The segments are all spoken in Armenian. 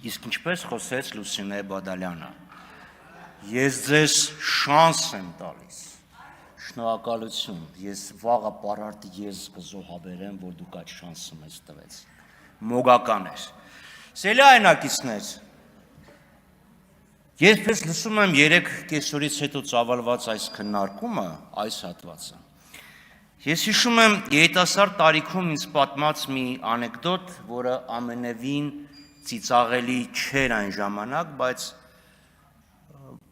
Իսկ ինչպես խոսեց Լուսինե Բադալյանը, ես ձեզ շանս եմ տալիս, շնորհակալություն, ես վաղը պարարտի ես կզոհաբերեմ, որ դուք այդ շանսը մեզ տվեց, մոգական էր, սելի այնակիցներ, երբես լսում եմ 3 կեսօրից հետո ծավալված այս քննարկումը, այս հատվածը, ես հիշում եմ երիտասարդ տարիքում ինձ պատմած մի անեկդոտ, որը ամենևին ծիծաղելի չէր այն ժամանակ, բայց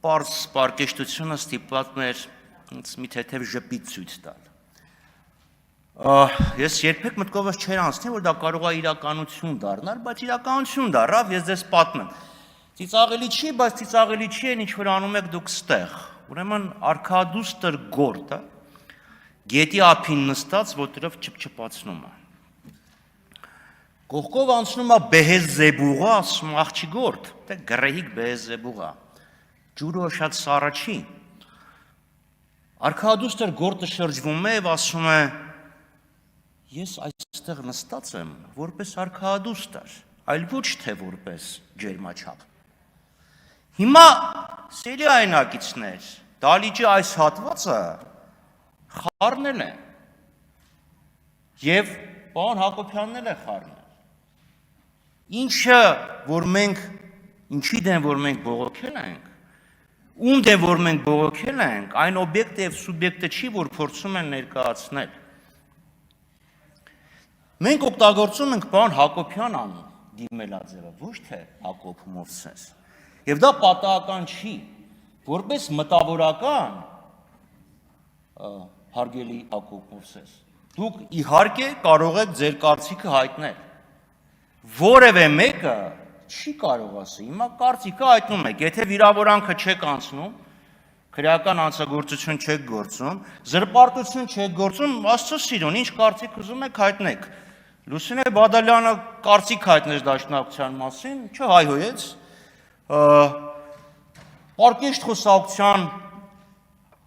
պարզ պարկեշտությունը ստիպված էր մի թեթև ժպիտ ցույց տալ։ Ես երբեք մտքովս չէր անցնի, որ դա կարող է իրականություն դառնալ, բայց իրականություն դառավ, ես ձեզ պատմեմ։ Ծիծաղելի չի, բայց ծիծաղելի չի այն, ինչ որ անում եք դուք ստեղ։ Ուրեմն արքադուստր գորտը գետի ափին նստած, որտեղով չփչփացնում է։ Կողքով անցնում է Բեհեզեբուղը, ասում աղջի գորտ, դե գրեհիկ Բեհեզեբուղը։ Ջուրը շատ սառը չի։ Արքադուստր գորտը շրջվում է եւ ասում է. ես այստեղ նստած եմ որպես արքադուստր, այլ ոչ թե որպես ջերմաչափ։ Հիմա սերի այնակիցներ, դալիճի այս հատվածը խառնել է եւ պարոն Հակոբյանն էլ է խառնել։ Ինչը որ մենք ինչի դեմ որ մենք բողոքել ենք, ում դեմ որ մենք բողոքել ենք, այն օբյեկտը եւ սուբյեկտը չի, որ փորձում են ներկայացնել։ Մենք օգտագործում ենք պարոն Հակոբյան անուն դիմելաձևը, ոչ թե Հակոբ Մովսես։ Եվ դա պատահական չի, որպես մտավորական հարգելի Հակոբ Մովսես, դուք իհարկե կարող եք ձեր կարծիքը հայտնել, որևէ մեկը չի կարող ասի, հիմա կարծիքը հայտնում եք, եթե վիրավորանքը չեք անցնում, քրեական անձնագործություն չեք գործում, զրպարտություն չեք գործում, Աստծո սիրուն, ինչ կարծիք ուզում եք հայտնեք։ Լուսինե Բադալյանը կարծիք հայտնեց դաշնակցության մասին, չհայհոյեց, պարկեշտ խոսակցության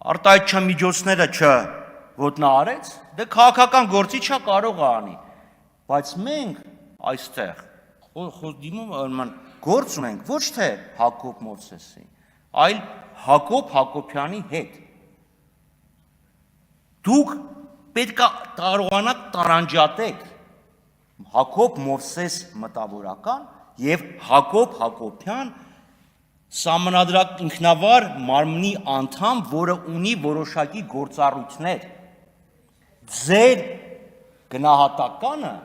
արտահայտչական միջոցները չոտնահարեց, դե քաղաքական գործի չա կարող անի, բայց մենք այստեղ գործ ունենք ոչ թե Հակոբ Մովսեսի, այլ Հակոբ Հակոբյանի հետ։ Դուք պետք է կարողանաք տարանջատեք Հակոբ Մովսես մտավորական եւ Հակոբ Հակոբյան սահմանադրակ ինքնավար մարմնի անդամ, որը ունի որոշակի գործառույթներ։ Ձեր գնահատականը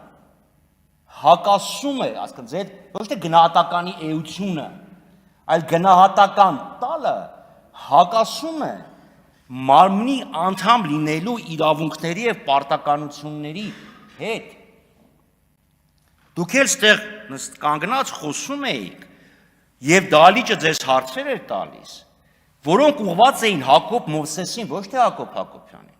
հակասում է, ասկան ձեր ոչ թե գնահատականի էությունը, այլ գնահատական տալը հակասում է մարմնի անդամ լինելու իրավունքների եւ պարտականությունների հետ։ Դուք էլ ստեղ կանգնած խոսում էիք եւ դալիճը ձեզ հարցեր էր տալիս, որոնք ուղղված էին Հակոբ Մովսեսին, ոչ թե Հակոբ Հակոբյանին։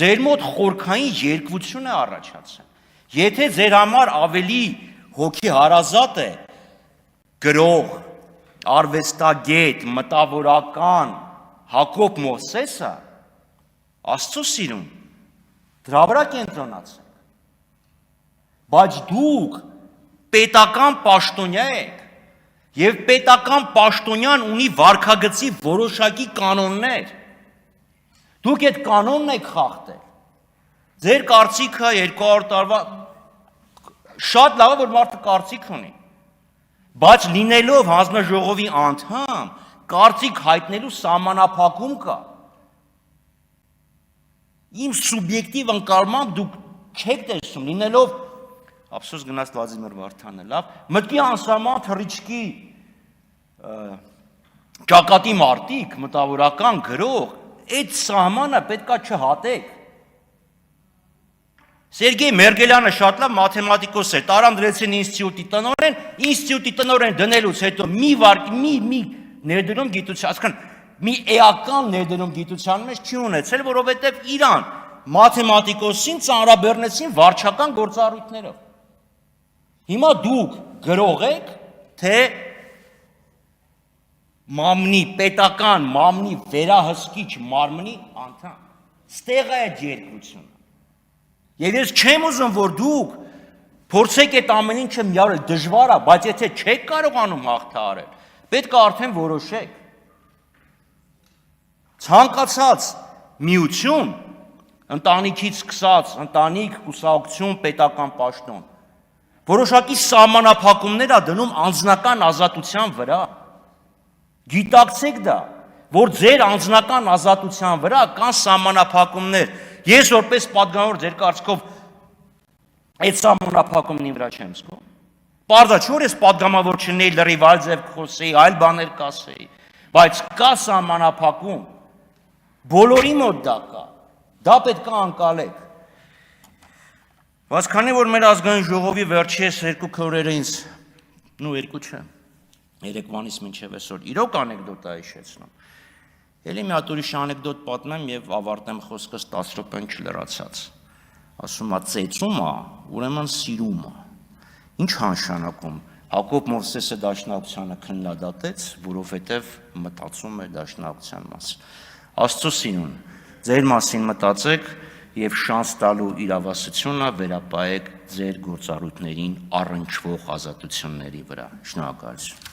Ձեր մոտ խորքային երկվություն է առաջացել։ Եթե ձեր համար ավելի հոգի հարազատ է գրող, արվեստագետ, մտավորական Հակոբ Մովսեսը, Աստծո սիրուն, դրա վրա կենտրոնացեք։ Բայց դուք պետական պաշտոնյա եք, եւ պետական պաշտոնյան ունի վարքագծի որոշակի կանոններ։ Դուք այդ կանոնն եք խախտել։ Ձեր կարծիքը 200 տարվա շատ լավ է, որ մարդը կարծիք ունի, բայց լինելով հանձնաժողովի անդամ, կարծիք հայտնելու սահմանափակում կա։ Իմ սուբյեկտիվ ընկալմամբ դուք չեք տեսնում, լինելով, ափսոս գնաց Վլադիմիր Վարդանը, լավ, մտքի անսահման թռիչքի ճակատի մարտիկ, մտավորական գրող, այդ սահմանը պետքա չհատեք։ Սերգեյ Մերգելյանը շատ լավ մաթեմատիկոս էր, տարան դրեցին ինստիտուտի տնօրեն դնելուց հետո մի ներդրում գիտության, ասկան մի էական ներդրում գիտության մեջ չի ունեցել, որովհետև իրան մաթեմատիկոսին ծանրաբեռնեցին վարչական գործառույթներով։ Հիմա դուք գրող եք, թե մամնի, պետական մամնի վերահսկիչ մարմնի անդամ։ Ստեղ է այդ երկրությունը։ Եվ ես չեմ ուզում, որ դուք Փորձեք այդ ամեն ինչը միարել, դժվար է, բայց եթե չեք կարողանում հաղթահարել, պետք է արդեն որոշեք։ Ցանկացած միություն, ընտանիքից սկսած, ընտանիք, կուսակցություն, պետական պաշտոն, որոշակի սահմանափակումներ է դնում անձնական ազատության վրա։ Գիտակցեք դա, որ ձեր անձնական ազատության վրա կան սահմանափակումներ։ Ես որպես պատգամավոր ձեր կարծիքով այդ սահմանափակումների վրա չեմ զգում։ Պարզա չէ որ ես պատգամավոր չնեի լրիվ այլ ձև կխոսեի, այլ բաներ կասեի, բայց կա սահմանափակում։ Բոլորի մոտ դա կա։ Դա պետք է անկալեք։ Բայց քանի որ մեր ազգային ժողովի վերջերս 2 քորերը ինձ, երկու չէ, երեկվանից մինչև այսօր իրոք անեկդոտ է հիշեցնում։ Էլի մի հատ ուրիշ անեկդոտ պատմեմ եւ ավարտեմ խոսքս 10 րոպեն չլրացած։ Ասում է ծեծում է, ուրեմն սիրում է։ Ինչ նշանակում։ Հակոբ Մովսեսը դաշնակցությանը քննադատեց, որովհետեւ մտածում էր դաշնակցության մասին։ Աստծո սիրուն, ձեր մասին մտածեք եւ շանս տալու իրավասությունը վերապահեք ձեր գործառույթներին առնչվող ազատությունների վրա։ Շնորհակալություն։